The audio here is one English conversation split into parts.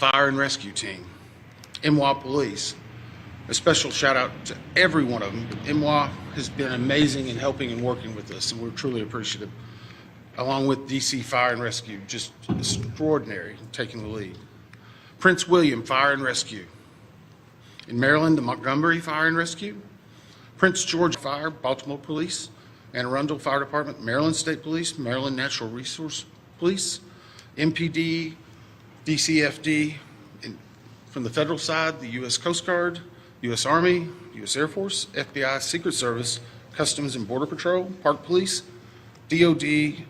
Fire and Rescue Team, MWA Police. A special shout out to every one of them. MWA has been amazing in helping and working with us, and we're truly appreciative. Along with DC Fire and Rescue, just extraordinary taking the lead. Prince William Fire and Rescue. In Maryland, the Montgomery Fire and Rescue. Prince George Fire, Baltimore Police. Anne Arundel Fire Department, Maryland State Police, Maryland Natural Resource Police, MPD, DCFD. From the federal side, the U.S. Coast Guard, U.S. Army, U.S. Air Force, FBI, Secret Service, Customs and Border Patrol, Park Police, DOD,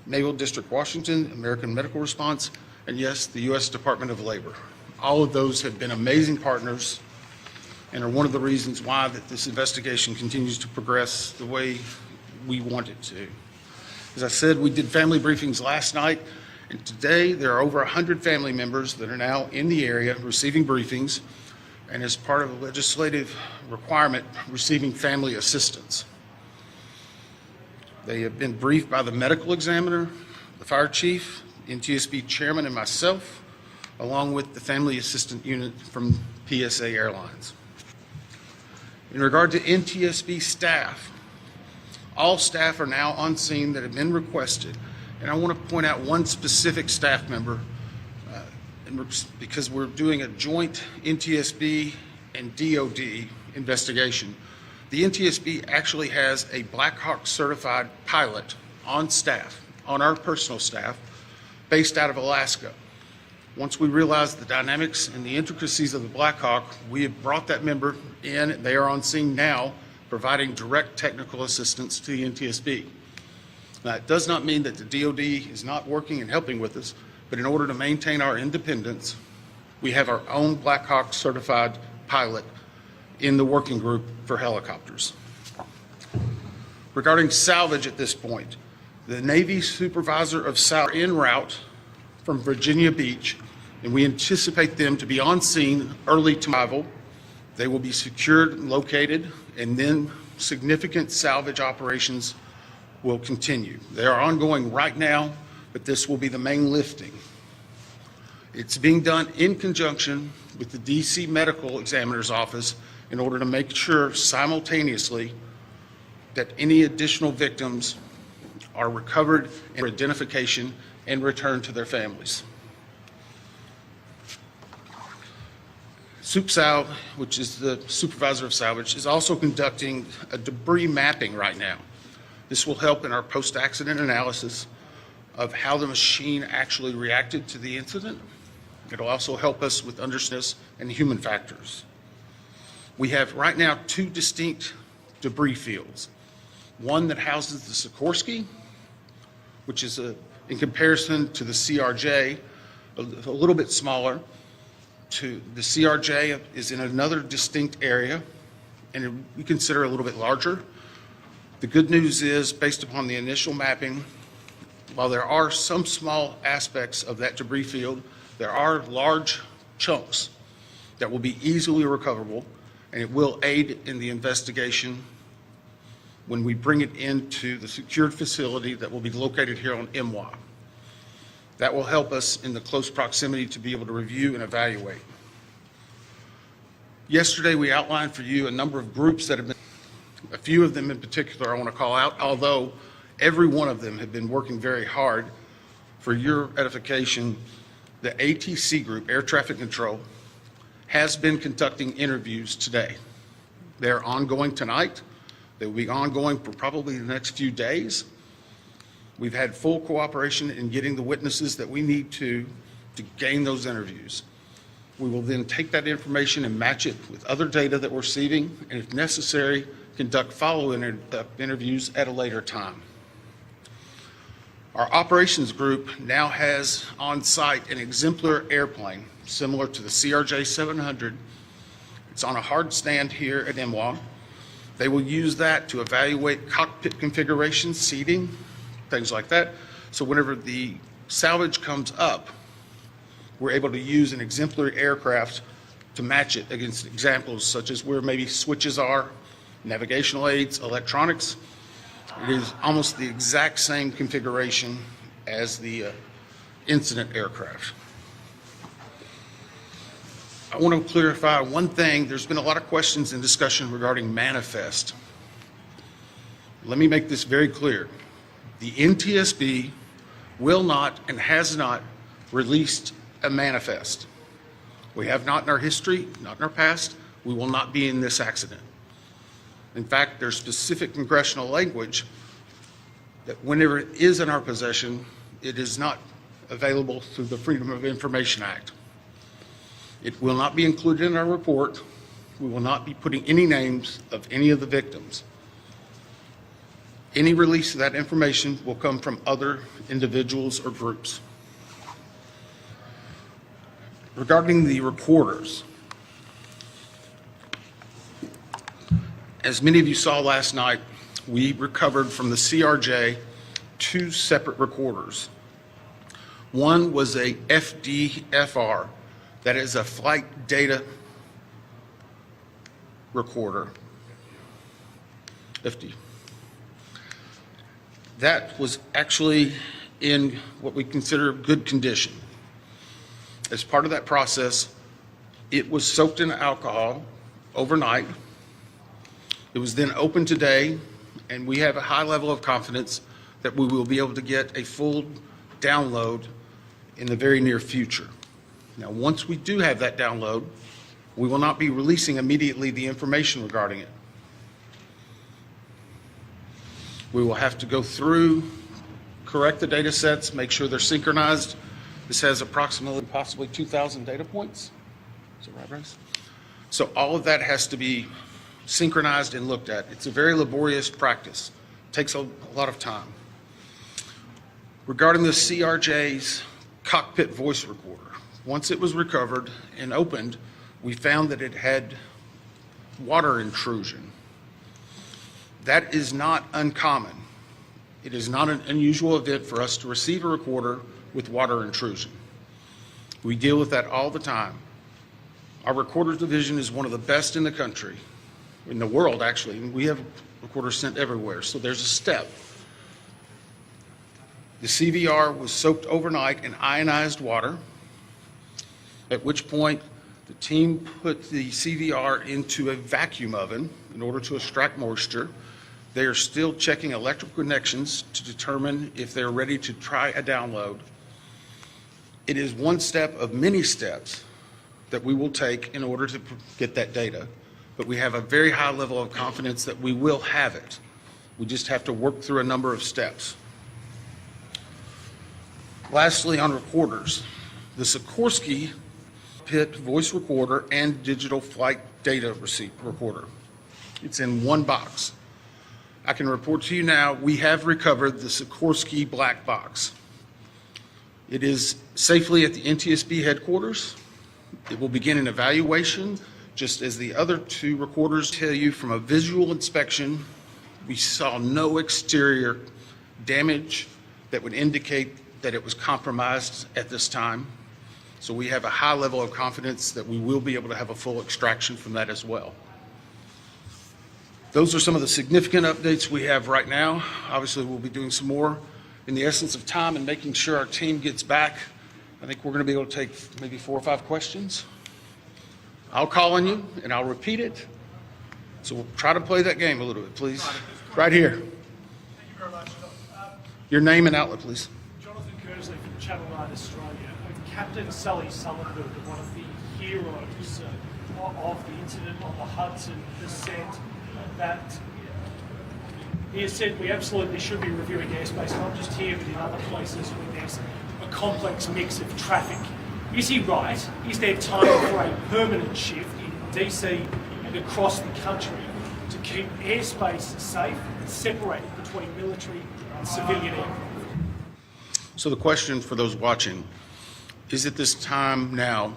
Naval District Washington, American Medical Response, and yes, the U.S. Department of Labor. All of those have been amazing partners and are one of the reasons why that this investigation continues to progress the way we want it to. As I said, we did family briefings last night, and today there are over 100 family members that are now in the area receiving briefings, and as part of a legislative requirement, receiving family assistance. They have been briefed by the medical examiner, the fire chief, NTSB chairman, and myself, along with the family assistant unit from PSA Airlines. In regard to NTSB staff, all staff are now on scene that have been requested, and I want to point out one specific staff member because we're doing a joint NTSB and DOD investigation. The NTSB actually has a Black Hawk certified pilot on staff, on our personal staff, based out of Alaska. Once we realized the dynamics and the intricacies of the Black Hawk, we have brought that member in. They are on scene now, providing direct technical assistance to the NTSB. Now, it does not mean that the DOD is not working and helping with us, but in order to maintain our independence, we have our own Black Hawk certified pilot in the working group for helicopters. Regarding salvage at this point, the Navy supervisor of salvage en route from Virginia Beach, and we anticipate them to be on scene early tomorrow. They will be secured and located, and then significant salvage operations will continue. They are ongoing right now, but this will be the main lifting. It's being done in conjunction with the DC Medical Examiner's Office in order to make sure simultaneously that any additional victims are recovered and identification and returned to their families. SupSal, which is the supervisor of salvage, is also conducting a debris mapping right now. This will help in our post-accident analysis of how the machine actually reacted to the incident. It'll also help us with understanding and human factors. We have right now two distinct debris fields. One that houses the Sikorsky, which is in comparison to the CRJ, a little bit smaller. The CRJ is in another distinct area, and we consider a little bit larger. The good news is, based upon the initial mapping, while there are some small aspects of that debris field, there are large chunks that will be easily recoverable, and it will aid in the investigation when we bring it into the secured facility that will be located here on MWA. That will help us in the close proximity to be able to review and evaluate. Yesterday, we outlined for you a number of groups that have been, a few of them in particular I want to call out, although every one of them have been working very hard. For your edification, the ATC group, Air Traffic Control, has been conducting interviews today. They're ongoing tonight. They will be ongoing for probably the next few days. We've had full cooperation in getting the witnesses that we need to gain those interviews. We will then take that information and match it with other data that we're receiving, and if necessary, conduct follow-up interviews at a later time. Our operations group now has on site an exemplar airplane similar to the CRJ 700. It's on a hard stand here at MWA. They will use that to evaluate cockpit configuration, seating, things like that. So whenever the salvage comes up, we're able to use an exemplary aircraft to match it against examples such as where maybe switches are, navigational aids, electronics. It is almost the exact same configuration as the incident aircraft. I want to clarify one thing. There's been a lot of questions and discussion regarding manifest. Let me make this very clear. The NTSB will not and has not released a manifest. We have not in our history, not in our past. We will not be in this accident. In fact, there's specific congressional language that whenever it is in our possession, it is not available through the Freedom of Information Act. It will not be included in our report. We will not be putting any names of any of the victims. Any release of that information will come from other individuals or groups. Regarding the recorders, as many of you saw last night, we recovered from the CRJ 2 separate recorders. One was a FDFR, that is a flight data recorder. FD. That was actually in what we consider good condition. As part of that process, it was soaked in alcohol overnight. It was then opened today, and we have a high level of confidence that we will be able to get a full download in the very near future. Now, once we do have that download, we will not be releasing immediately the information regarding it. We will have to go through, correct the data sets, make sure they're synchronized. This has approximately possibly 2,000 data points. Is that right, Bryce? So all of that has to be synchronized and looked at. It's a very laborious practice. It takes a lot of time. Regarding the CRJ's cockpit voice recorder, once it was recovered and opened, we found that it had water intrusion. That is not uncommon. It is not an unusual event for us to receive a recorder with water intrusion. We deal with that all the time. Our recorders division is one of the best in the country, in the world actually. We have recorders sent everywhere, so there's a step. The CVR was soaked overnight in ionized water, at which point the team put the CVR into a vacuum oven in order to extract moisture. They are still checking electrical connections to determine if they're ready to try a download. It is one step of many steps that we will take in order to get that data, but we have a very high level of confidence that we will have it. We just have to work through a number of steps. Lastly, on recorders, the Sikorsky PIT voice recorder and digital flight data receipt recorder. It's in one box. I can report to you now, we have recovered the Sikorsky black box. It is safely at the NTSB headquarters. It will begin an evaluation, just as the other two recorders tell you from a visual inspection, we saw no exterior damage that would indicate that it was compromised at this time. So we have a high level of confidence that we will be able to have a full extraction from that as well. Those are some of the significant updates we have right now. Obviously, we'll be doing some more in the essence of time and making sure our team gets back. I think we're going to be able to take maybe 4 or 5 questions. I'll call on you and I'll repeat it. So we'll try to play that game a little bit, please. Right here. Thank you very much. Your name and outlet, please. Jonathan Kersley from Channel 9 Australia. Captain Sully Sullenberg, one of the heroes of the incident on the Hudson descent, that he has said we absolutely should be reviewing airspace, not just here but in other places where there's a complex mix of traffic. Is he right? Is there time for a permanent shift in DC and across the country to keep airspace safe and separated between military and civilian aircraft? So the question for those watching, is it this time now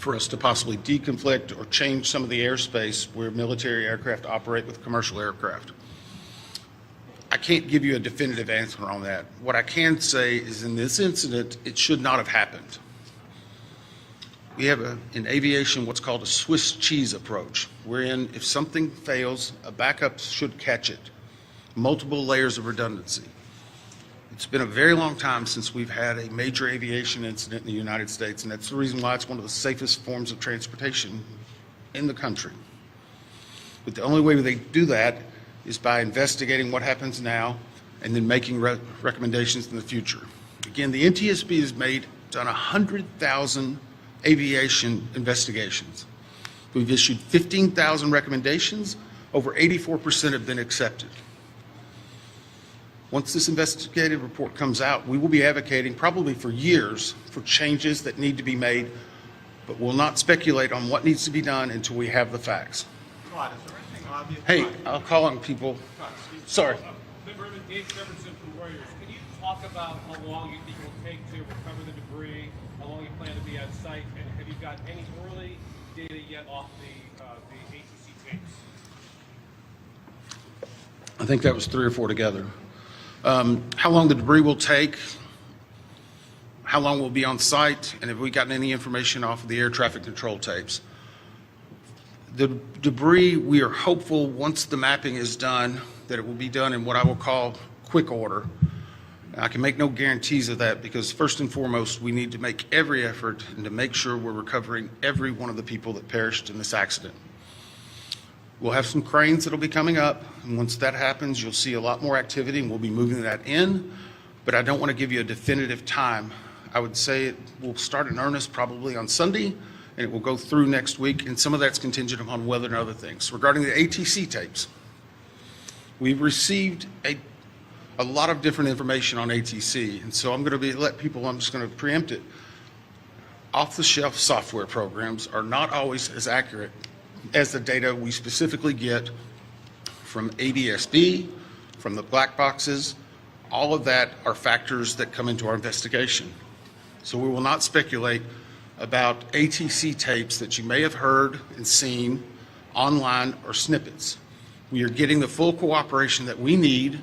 for us to possibly deconflict or change some of the airspace where military aircraft operate with commercial aircraft? I can't give you a definitive answer on that. What I can say is in this incident, it should not have happened. We have in aviation what's called a Swiss cheese approach, wherein if something fails, a backup should catch it. Multiple layers of redundancy. It's been a very long time since we've had a major aviation incident in the United States, and that's the reason why it's one of the safest forms of transportation in the country. But the only way they do that is by investigating what happens now and then making recommendations in the future. Again, the NTSB has done 100,000 aviation investigations. We've issued 15,000 recommendations. Over 84% have been accepted. Once this investigative report comes out, we will be advocating probably for years for changes that need to be made, but we'll not speculate on what needs to be done until we have the facts. Todd, is there anything obvious? Hey, I'll call on people. Sorry. Dave Jefferson from Reuters. Can you talk about how long you think it will take to recover the debris, how long you plan to be on site, and have you got any early data yet off the ATC tapes? I think that was 3 or 4 together. How long the debris will take, how long we'll be on site, and have we gotten any information off of the air traffic control tapes. The debris, we are hopeful once the mapping is done that it will be done in what I will call quick order. I can make no guarantees of that because first and foremost, we need to make every effort and to make sure we're recovering every one of the people that perished in this accident. We'll have some cranes that'll be coming up, and once that happens, you'll see a lot more activity, and we'll be moving that in, but I don't want to give you a definitive time. I would say it will start in earnest probably on Sunday, and it will go through next week, and some of that's contingent upon weather and other things. Regarding the ATC tapes, we've received a lot of different information on ATC, and so I'm just going to preempt it. Off-the-shelf software programs are not always as accurate as the data we specifically get from NTSB, from the black boxes. All of that are factors that come into our investigation. So we will not speculate about ATC tapes that you may have heard and seen online or snippets. We are getting the full cooperation that we need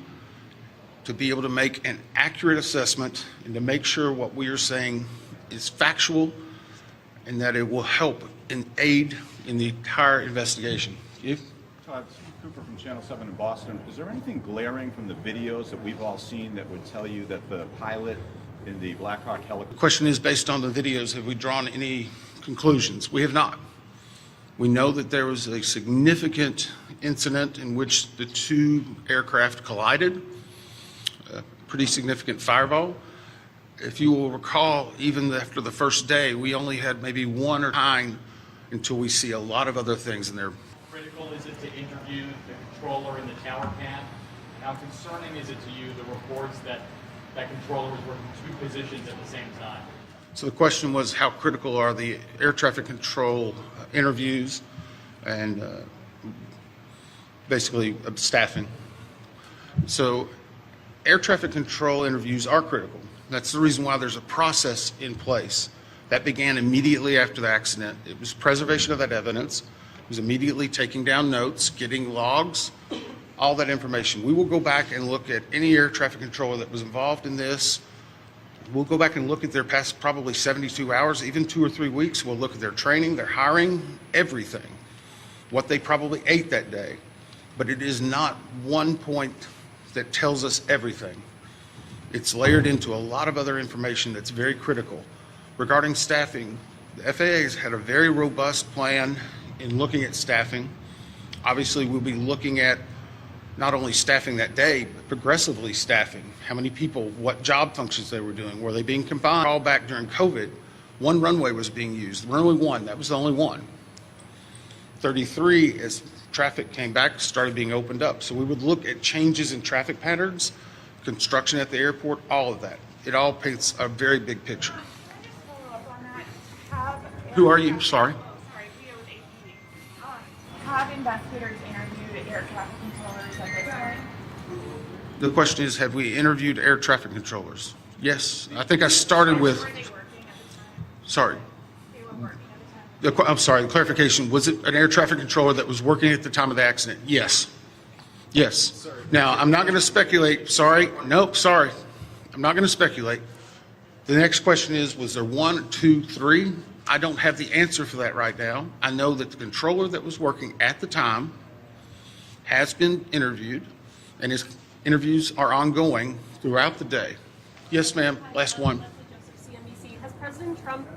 to be able to make an accurate assessment and to make sure what we are saying is factual and that it will help and aid in the entire investigation. Keith? Todd, Steve Cooper from Channel 7 in Boston. Is there anything glaring from the videos that we've all seen that would tell you that the pilot in the Black Hawk The helicopter... question is, based on the videos, have we drawn any conclusions? We have not. We know that there was a significant incident in which the 2 aircraft collided, a pretty significant fireball. If you will recall, even after the first day, we only had maybe 1 or 9 until we see a lot of other things in there. Critical is it to interview the controller in the tower pan? How concerning is it to you, the reports that that controller was working 2 positions at the same time? So the question was, how critical are the air traffic control interviews and basically staffing? So air traffic control interviews are critical. That's the reason why there's a process in place. That began immediately after the accident. It was preservation of that evidence. It was immediately taking down notes, getting logs, all that information. We will go back and look at any air traffic controller that was involved in this. We'll go back and look at their past probably 72 hours, even 2 or 3 weeks. We'll look at their training, their hiring, everything, what they probably ate that day. But it is not one point that tells us everything. It's layered into a lot of other information that's very critical. Regarding staffing, the FAA has had a very robust plan in looking at staffing. Obviously, we'll be looking at not only staffing that day, but progressively staffing. How many people, what job functions they were doing, were they being combined? All back during COVID, 1 runway was being used, runway 1, that was the only one. 33, as traffic came back, started being opened up. So we would look at changes in traffic patterns, construction at the airport, all of that. It all paints a very big picture. Who are you? Sorry. Sorry, Leo with APD. Have investigators interviewed air traffic controllers at this point? The question is, have we interviewed air traffic controllers? Yes. I think I started with, Were they working at the time? sorry. They were working at the time? I'm sorry, the clarification, was it an air traffic controller that was working at the time of the accident? Yes. Yes. Now, I'm not going to speculate. Sorry. Nope, sorry. I'm not going to speculate. The next question is, was there 1, 2, 3? I don't have the answer for that right now. I know that the controller that was working at the time has been interviewed, and his interviews are ongoing throughout the day. Yes, ma'am. Last one. Joseph, CNBC. Has President Trump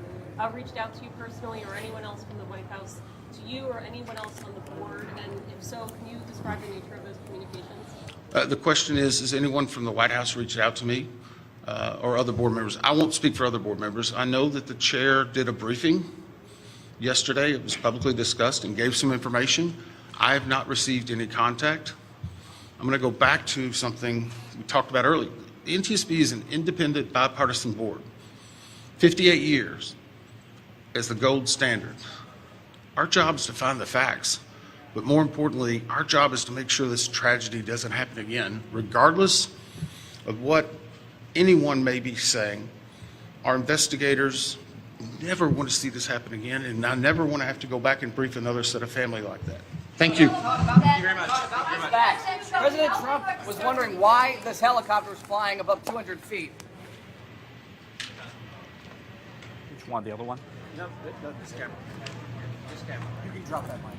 reached out to you personally or anyone else from the White House, to you or anyone else on the board? And if so, can you describe the nature of those communications? The question is anyone from the White House reached out to me or other board members? I won't speak for other board members. I know that the chair did a briefing yesterday. It was publicly discussed and gave some information. I have not received any contact. I'm going to go back to something we talked about earlier. The NTSB is an independent, bipartisan board. 58 years as the gold standard. Our job is to find the facts, but more importantly, our job is to make sure this tragedy doesn't happen again, regardless of what anyone may be saying. Our investigators never want to see this happen again, and I never want to have to go back and brief another set of family like that. Thank you. Thank you very much. Facts. President Trump was wondering why this helicopter was flying above 200 feet. Which one? The other one? No, this camera. This camera. You can drop that mic.